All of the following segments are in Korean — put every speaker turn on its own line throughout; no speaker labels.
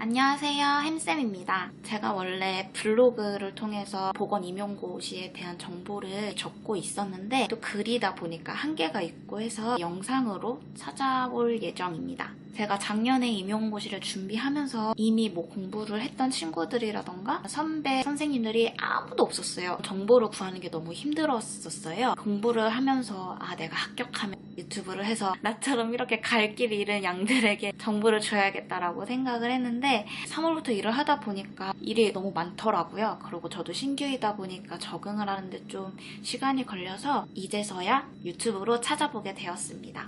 안녕하세요, 햄쌤입니다. 제가 원래 블로그를 통해서 보건임용고시에 대한 정보를 적고 있었는데 또 글이다 보니까 한계가 있고 해서 영상으로 찾아올 예정입니다. 제가 작년에 임용고시를 준비하면서 이미 공부를 했던 친구들이라던가 선배 선생님들이 아무도 없었어요. 정보를 구하는 게 너무 힘들었었어요. 공부를 하면서 내가 합격하면 유튜브를 해서 나처럼 이렇게 갈 길 잃은 양들에게 정보를 줘야겠다라고 생각을 했는데 3월부터 일을 하다 보니까 일이 너무 많더라고요. 그리고 저도 신규이다 보니까 적응을 하는데 좀 시간이 걸려서 이제서야 유튜브로 찾아보게 되었습니다.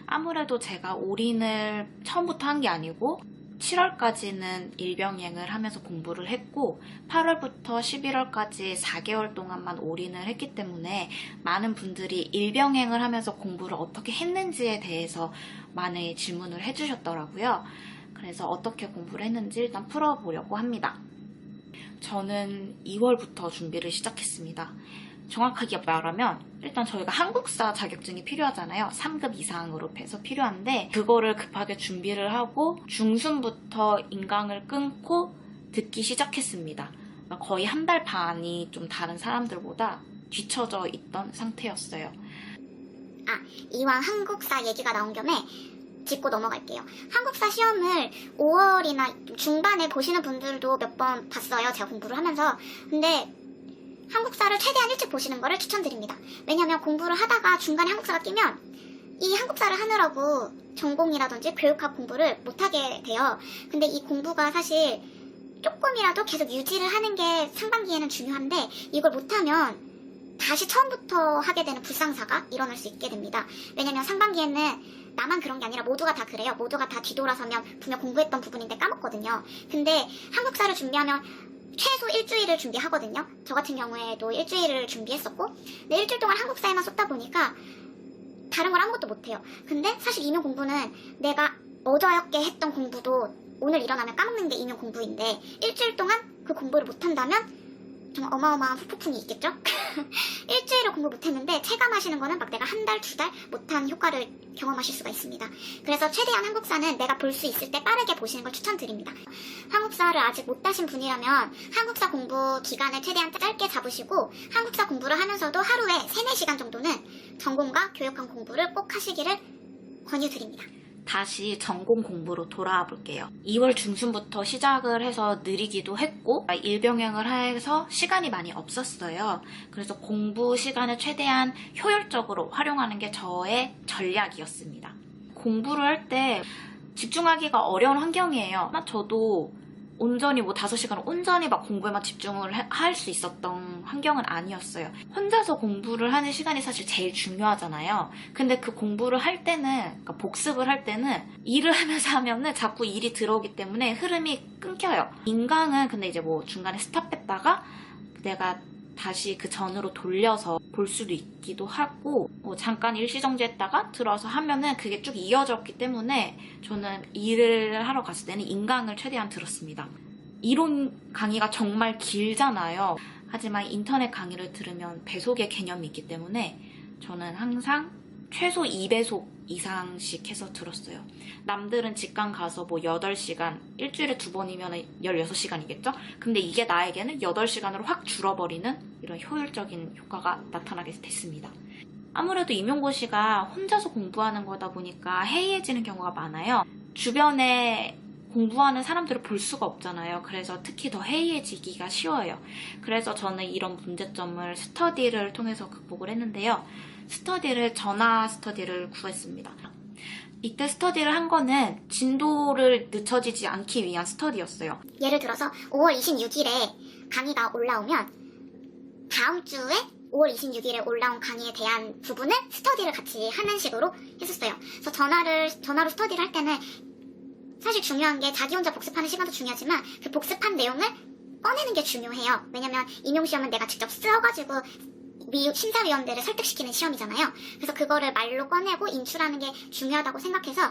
아무래도 제가 올인을 처음부터 한 게 아니고 7월까지는 일병행을 하면서 공부를 했고 8월부터 11월까지 4개월 동안만 올인을 했기 때문에 많은 분들이 일병행을 하면서 공부를 어떻게 했는지에 대해서 많은 질문을 해주셨더라고요. 그래서 어떻게 공부를 했는지 일단 풀어보려고 합니다. 저는 2월부터 준비를 시작했습니다. 정확하게 말하면 일단 저희가 한국사 자격증이 필요하잖아요. 3급 이상으로 해서 필요한데 그거를 급하게 준비를 하고 중순부터 인강을 끊고 듣기 시작했습니다. 거의 한 달 반이 좀 다른 사람들보다 뒤처져 있던 상태였어요.
이왕 한국사 얘기가 나온 겸에 짚고 넘어갈게요. 한국사 시험을 5월이나 중반에 보시는 분들도 몇 번 봤어요. 제가 공부를 하면서. 근데 한국사를 최대한 일찍 보시는 거를 추천드립니다. 왜냐면 공부를 하다가 중간에 한국사가 끼면 이 한국사를 하느라고 전공이라든지 교육학 공부를 못하게 돼요. 근데 이 공부가 사실 조금이라도 계속 유지를 하는 게 상반기에는 중요한데 이걸 못하면 다시 처음부터 하게 되는 불상사가 일어날 수 있게 됩니다. 왜냐면 상반기에는 나만 그런 게 아니라 모두가 다 그래요. 모두가 다 뒤돌아서면 분명 공부했던 부분인데 까먹거든요. 근데 한국사를 준비하면 최소 일주일을 준비하거든요. 저 같은 경우에도 일주일을 준비했었고 근데 일주일 동안 한국사에만 쏟다 보니까 다른 걸 아무것도 못해요. 근데 사실 임용 공부는 내가 어저께 했던 공부도 오늘 일어나면 까먹는 게 임용 공부인데 일주일 동안 그 공부를 못한다면 정말 어마어마한 후폭풍이 있겠죠? 일주일을 공부 못했는데 체감하시는 거는 막 내가 한 달, 두 달 못한 효과를 경험하실 수가 있습니다. 그래서 최대한 한국사는 내가 볼 수 있을 때 빠르게 보시는 걸 추천드립니다. 한국사를 아직 못 하신 분이라면 한국사 공부 기간을 최대한 짧게 잡으시고 한국사 공부를 하면서도 하루에 3, 4시간 정도는 전공과 교육학 공부를 꼭 하시기를 권유드립니다.
다시 전공 공부로 돌아와 볼게요. 2월 중순부터 시작을 해서 느리기도 했고 일병행을 해서 시간이 많이 없었어요. 그래서 공부 시간을 최대한 효율적으로 활용하는 게 저의 전략이었습니다. 공부를 할 때 집중하기가 어려운 환경이에요. 저도 온전히 5시간 온전히 공부에만 집중을 할 수 있었던 환경은 아니었어요. 혼자서 공부를 하는 시간이 사실 제일 중요하잖아요. 근데 그 공부를 할 때는, 그러니까 복습을 할 때는 일을 하면서 하면은 자꾸 일이 들어오기 때문에 흐름이 끊겨요. 인강은 근데 이제 중간에 스탑했다가 내가 다시 그 전으로 돌려서 볼 수도 있기도 하고 잠깐 일시정지했다가 들어와서 하면은 그게 쭉 이어졌기 때문에 저는 일을 하러 갔을 때는 인강을 최대한 들었습니다. 이론 강의가 정말 길잖아요. 하지만 인터넷 강의를 들으면 배속의 개념이 있기 때문에 저는 항상 최소 2배속 이상씩 해서 들었어요. 남들은 직강 가서 8시간, 일주일에 2번이면 16시간이겠죠? 근데 이게 나에게는 8시간으로 확 줄어버리는 이런 효율적인 효과가 나타나게 됐습니다. 아무래도 임용고시가 혼자서 공부하는 거다 보니까 해이해지는 경우가 많아요. 주변에 공부하는 사람들을 볼 수가 없잖아요. 그래서 특히 더 해이해지기가 쉬워요. 그래서 저는 이런 문제점을 스터디를 통해서 극복을 했는데요. 전화 스터디를 구했습니다. 이때 스터디를 한 거는 진도를 늦춰지지 않기 위한 스터디였어요.
예를 들어서 5월 26일에 강의가 올라오면 다음 주에 5월 26일에 올라온 강의에 대한 부분은 스터디를 같이 하는 식으로 했었어요. 그래서 전화로 스터디를 할 때는 사실 중요한 게 자기 혼자 복습하는 시간도 중요하지만 그 복습한 내용을 꺼내는 게 중요해요. 왜냐면 임용시험은 내가 직접 써가지고 심사위원들을 설득시키는 시험이잖아요. 그래서 그거를 말로 꺼내고 인출하는 게 중요하다고 생각해서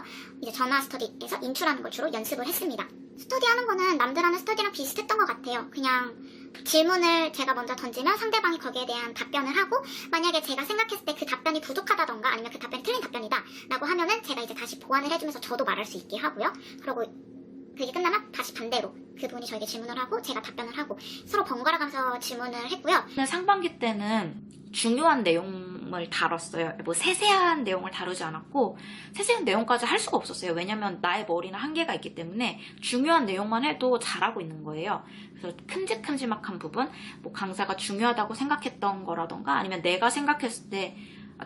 이제 전화 스터디에서 인출하는 걸 주로 연습을 했습니다. 스터디하는 거는 남들 하는 스터디랑 비슷했던 것 같아요. 그냥 질문을 제가 먼저 던지면 상대방이 거기에 대한 답변을 하고 만약에 제가 생각했을 때 그 답변이 부족하다던가 아니면 그 답변이 틀린 답변이다 라고 하면은 제가 이제 다시 보완을 해주면서 저도 말할 수 있게 하고요. 그리고 그게 끝나면 다시 반대로 그분이 저에게 질문을 하고 제가 답변을 하고 서로 번갈아 가면서 질문을 했고요.
근데 상반기 때는 중요한 내용을 다뤘어요. 뭐 세세한 내용을 다루지 않았고 세세한 내용까지 할 수가 없었어요. 왜냐면 나의 머리는 한계가 있기 때문에 중요한 내용만 해도 잘하고 있는 거예요. 그래서 큼직큼직한 부분, 뭐 강사가 중요하다고 생각했던 거라던가 아니면 내가 생각했을 때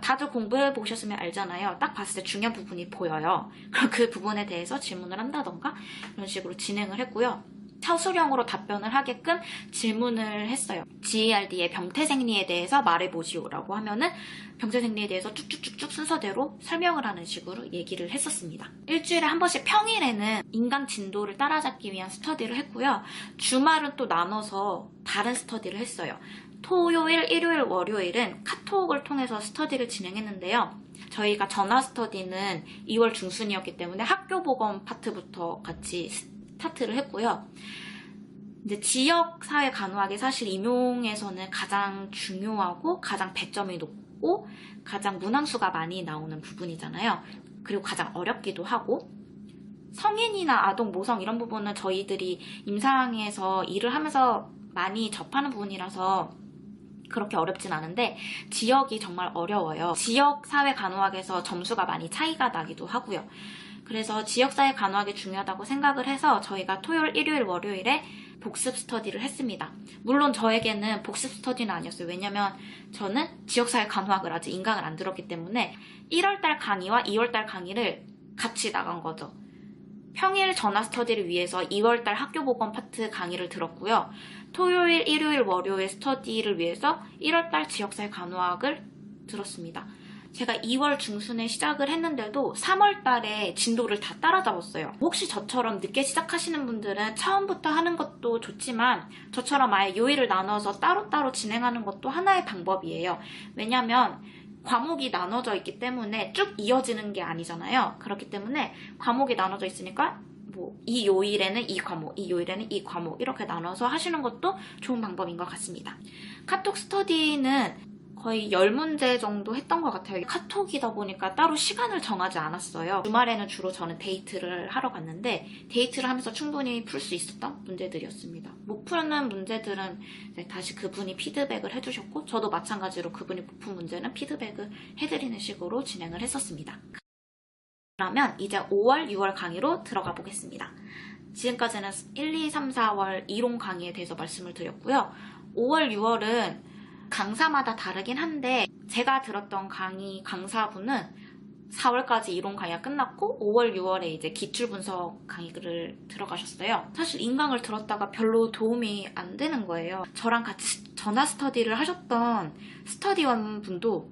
다들 공부해 보셨으면 알잖아요. 딱 봤을 때 중요한 부분이 보여요. 그럼 그 부분에 대해서 질문을 한다던가 이런 식으로 진행을 했고요. 차수령으로 답변을 하게끔 질문을 했어요. GERD의 병태생리에 대해서 말해보시오라고 하면은 병태생리에 대해서 쭉쭉쭉쭉 순서대로 설명을 하는 식으로 얘기를 했었습니다. 일주일에 한 번씩 평일에는 인강 진도를 따라잡기 위한 스터디를 했고요. 주말은 또 나눠서 다른 스터디를 했어요. 토요일, 일요일, 월요일은 카톡을 통해서 스터디를 진행했는데요. 저희가 전화 스터디는 2월 중순이었기 때문에 학교 보건 파트부터 같이 스타트를 했고요. 이제 지역 사회 간호학이 사실 임용에서는 가장 중요하고 가장 배점이 높고 가장 문항수가 많이 나오는 부분이잖아요. 그리고 가장 어렵기도 하고 성인이나 아동, 모성 이런 부분은 저희들이 임상에서 일을 하면서 많이 접하는 부분이라서 그렇게 어렵진 않은데 지역이 정말 어려워요. 지역 사회 간호학에서 점수가 많이 차이가 나기도 하고요. 그래서 지역사회 간호학이 중요하다고 생각을 해서 저희가 토요일, 일요일, 월요일에 복습 스터디를 했습니다. 물론 저에게는 복습 스터디는 아니었어요. 왜냐면 저는 지역사회 간호학을 아직 인강을 안 들었기 때문에 1월달 강의와 2월달 강의를 같이 나간 거죠. 평일 전화 스터디를 위해서 2월달 학교보건 파트 강의를 들었고요. 토요일, 일요일, 월요일 스터디를 위해서 1월달 지역사회 간호학을 들었습니다. 제가 2월 중순에 시작을 했는데도 3월 달에 진도를 다 따라잡았어요. 혹시 저처럼 늦게 시작하시는 분들은 처음부터 하는 것도 좋지만 저처럼 아예 요일을 나눠서 따로따로 진행하는 것도 하나의 방법이에요. 왜냐면 과목이 나눠져 있기 때문에 쭉 이어지는 게 아니잖아요. 그렇기 때문에 과목이 나눠져 있으니까 뭐 이 요일에는 이 과목, 이 요일에는 이 과목 이렇게 나눠서 하시는 것도 좋은 방법인 것 같습니다. 카톡 스터디는 거의 10문제 정도 했던 것 같아요. 카톡이다 보니까 따로 시간을 정하지 않았어요. 주말에는 주로 저는 데이트를 하러 갔는데 데이트를 하면서 충분히 풀 수 있었던 문제들이었습니다. 못 푸는 문제들은 다시 그분이 피드백을 해주셨고 저도 마찬가지로 그분이 못 푼 문제는 피드백을 해드리는 식으로 진행을 했었습니다. 그러면 이제 5월, 6월 강의로 들어가 보겠습니다. 지금까지는 1, 2, 3, 4월 이론 강의에 대해서 말씀을 드렸고요. 5월, 6월은 강사마다 다르긴 한데 제가 들었던 강사분은 4월까지 이론 강의가 끝났고 5월, 6월에 이제 기출 분석 강의를 들어가셨어요. 사실 인강을 들었다가 별로 도움이 안 되는 거예요. 저랑 같이 전화 스터디를 하셨던 스터디원 분도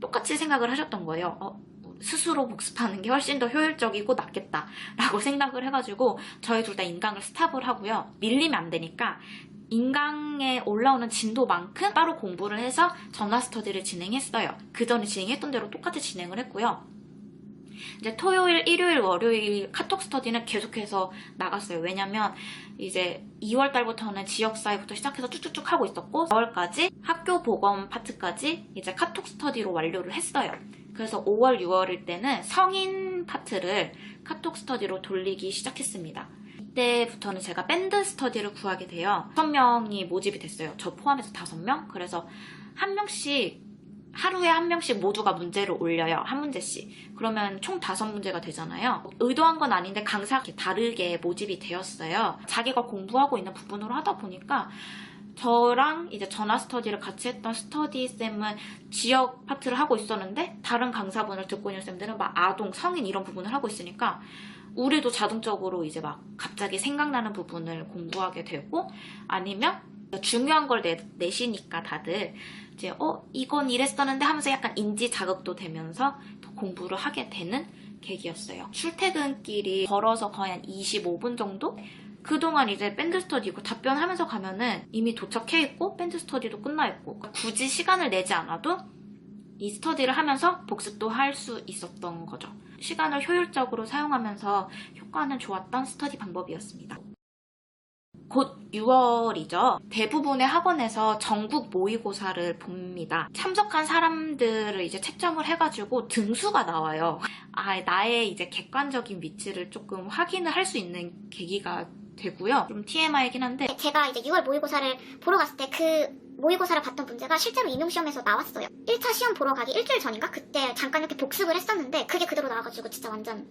똑같이 생각을 하셨던 거예요. 스스로 복습하는 게 훨씬 더 효율적이고 낫겠다 라고 생각을 해가지고 저희 둘 다 인강을 스탑을 하고요. 밀리면 안 되니까 인강에 올라오는 진도만큼 따로 공부를 해서 전화 스터디를 진행했어요. 그 전에 진행했던 대로 똑같이 진행을 했고요. 이제 토요일, 일요일, 월요일 카톡 스터디는 계속해서 나갔어요. 왜냐면 이제 2월 달부터는 지역사회부터 시작해서 쭉쭉쭉 하고 있었고 4월까지 학교 보건 파트까지 이제 카톡 스터디로 완료를 했어요. 그래서 5월, 6월일 때는 성인 파트를 카톡 스터디로 돌리기 시작했습니다. 이때부터는 제가 밴드 스터디를 구하게 돼요. 5명이 모집이 됐어요. 저 포함해서 5명. 그래서 한 명씩 하루에 한 명씩 모두가 문제를 올려요. 한 문제씩. 그러면 총 5문제가 되잖아요. 의도한 건 아닌데 강사가 다르게 모집이 되었어요. 자기가 공부하고 있는 부분으로 하다 보니까 저랑 이제 전화 스터디를 같이 했던 스터디 쌤은 지역 파트를 하고 있었는데 다른 강사분을 듣고 있는 쌤들은 막 아동, 성인 이런 부분을 하고 있으니까 우리도 자동적으로 이제 막 갑자기 생각나는 부분을 공부하게 되고 아니면 중요한 걸 내시니까 다들 이제 이건 이랬었는데 하면서 약간 인지 자극도 되면서 더 공부를 하게 되는 계기였어요. 출퇴근길이 걸어서 거의 한 25분 정도? 그동안 이제 밴드 스터디고 답변하면서 가면은 이미 도착해 있고 밴드 스터디도 끝나 있고 굳이 시간을 내지 않아도 이 스터디를 하면서 복습도 할 수 있었던 거죠. 시간을 효율적으로 사용하면서 효과는 좋았던 스터디 방법이었습니다. 곧 6월이죠. 대부분의 학원에서 전국 모의고사를 봅니다. 참석한 사람들을 이제 채점을 해가지고 등수가 나와요. 나의 이제 객관적인 위치를 조금 확인을 할 수 있는 계기가 되고요. 좀 TMI이긴 한데
제가 이제 6월 모의고사를 보러 갔을 때 그 모의고사를 봤던 문제가 실제로 임용시험에서 나왔어요. 1차 시험 보러 가기 일주일 전인가? 그때 잠깐 이렇게 복습을 했었는데 그게 그대로 나와가지고 진짜 완전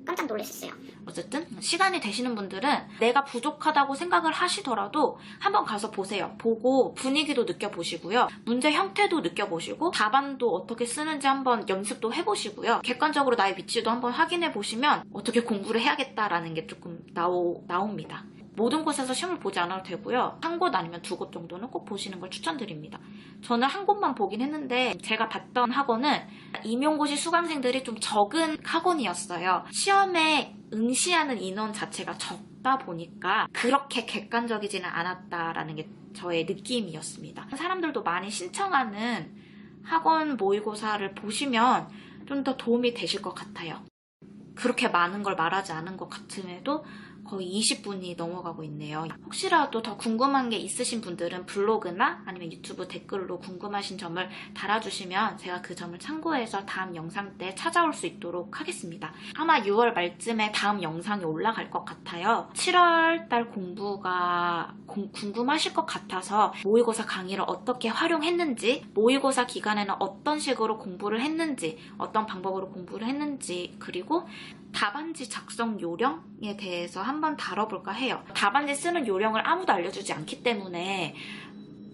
깜짝 놀랐었어요.
어쨌든 시간이 되시는 분들은 내가 부족하다고 생각을 하시더라도 한번 가서 보세요. 보고 분위기도 느껴보시고요. 문제 형태도 느껴보시고 답안도 어떻게 쓰는지 한번 연습도 해보시고요. 객관적으로 나의 위치도 한번 확인해 보시면 어떻게 공부를 해야겠다라는 게 조금 나옵니다. 모든 곳에서 시험을 보지 않아도 되고요. 한 곳 아니면 두 곳 정도는 꼭 보시는 걸 추천드립니다. 저는 한 곳만 보긴 했는데 제가 봤던 학원은 임용고시 수강생들이 좀 적은 학원이었어요. 시험에 응시하는 인원 자체가 적다 보니까 그렇게 객관적이지는 않았다라는 게 저의 느낌이었습니다. 사람들도 많이 신청하는 학원 모의고사를 보시면 좀 더 도움이 되실 것 같아요. 그렇게 많은 걸 말하지 않은 것 같음에도 거의 20분이 넘어가고 있네요. 혹시라도 더 궁금한 게 있으신 분들은 블로그나 아니면 유튜브 댓글로 궁금하신 점을 달아주시면 제가 그 점을 참고해서 다음 영상 때 찾아올 수 있도록 하겠습니다. 아마 6월 말쯤에 다음 영상이 올라갈 것 같아요. 7월달 공부가 궁금하실 것 같아서 모의고사 강의를 어떻게 활용했는지, 모의고사 기간에는 어떤 식으로 공부를 했는지, 어떤 방법으로 공부를 했는지, 그리고 답안지 작성 요령에 대해서 한번 다뤄볼까 해요. 답안지 쓰는 요령을 아무도 알려주지 않기 때문에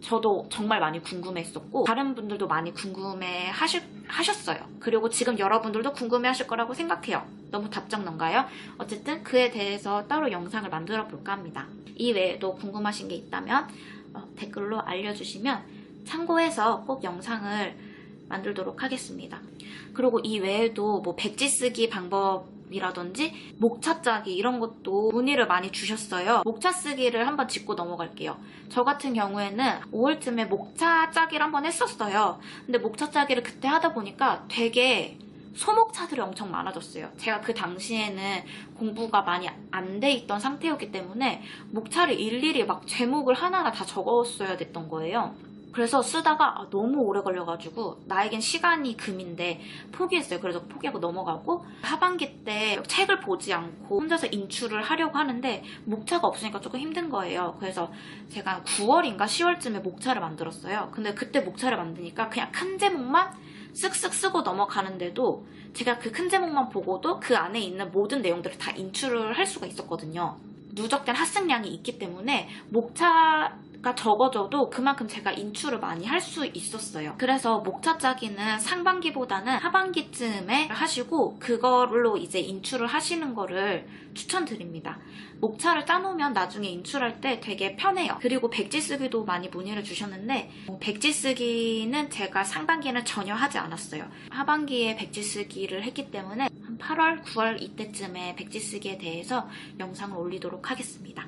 저도 정말 많이 궁금했었고 다른 분들도 많이 궁금해 하셨어요. 그리고 지금 여러분들도 궁금해 하실 거라고 생각해요. 너무 답정론가요? 어쨌든 그에 대해서 따로 영상을 만들어 볼까 합니다. 이 외에도 궁금하신 게 있다면 댓글로 알려주시면 참고해서 꼭 영상을 만들도록 하겠습니다. 그리고 이 외에도 뭐 백지 쓰기 방법이라든지 목차 짜기 이런 것도 문의를 많이 주셨어요. 목차 쓰기를 한번 짚고 넘어갈게요. 저 같은 경우에는 5월쯤에 목차 짜기를 한번 했었어요. 근데 목차 짜기를 그때 하다 보니까 되게 소목차들이 엄청 많아졌어요. 제가 그 당시에는 공부가 많이 안 돼 있던 상태였기 때문에 목차를 일일이 막 제목을 하나하나 다 적었어야 됐던 거예요. 그래서 쓰다가 너무 오래 걸려가지고 나에겐 시간이 금인데 포기했어요. 그래서 포기하고 넘어가고 하반기 때 책을 보지 않고 혼자서 인출을 하려고 하는데 목차가 없으니까 조금 힘든 거예요. 그래서 제가 9월인가 10월쯤에 목차를 만들었어요. 근데 그때 목차를 만드니까 그냥 큰 제목만 쓱쓱 쓰고 넘어가는데도 제가 그 큰 제목만 보고도 그 안에 있는 모든 내용들을 다 인출을 할 수가 있었거든요. 누적된 학습량이 있기 때문에 목차가 적어져도 그만큼 제가 인출을 많이 할 수 있었어요. 그래서 목차 짜기는 상반기보다는 하반기쯤에 하시고 그걸로 이제 인출을 하시는 거를 추천드립니다. 목차를 짜놓으면 나중에 인출할 때 되게 편해요. 그리고 백지 쓰기도 많이 문의를 주셨는데 백지 쓰기는 제가 상반기에는 전혀 하지 않았어요. 하반기에 백지 쓰기를 했기 때문에 한 8월, 9월 이때쯤에 백지 쓰기에 대해서 영상을 올리도록 하겠습니다.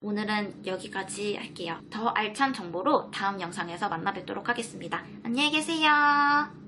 오늘은 여기까지 할게요. 더 알찬 정보로 다음 영상에서 만나 뵙도록 하겠습니다. 안녕히 계세요.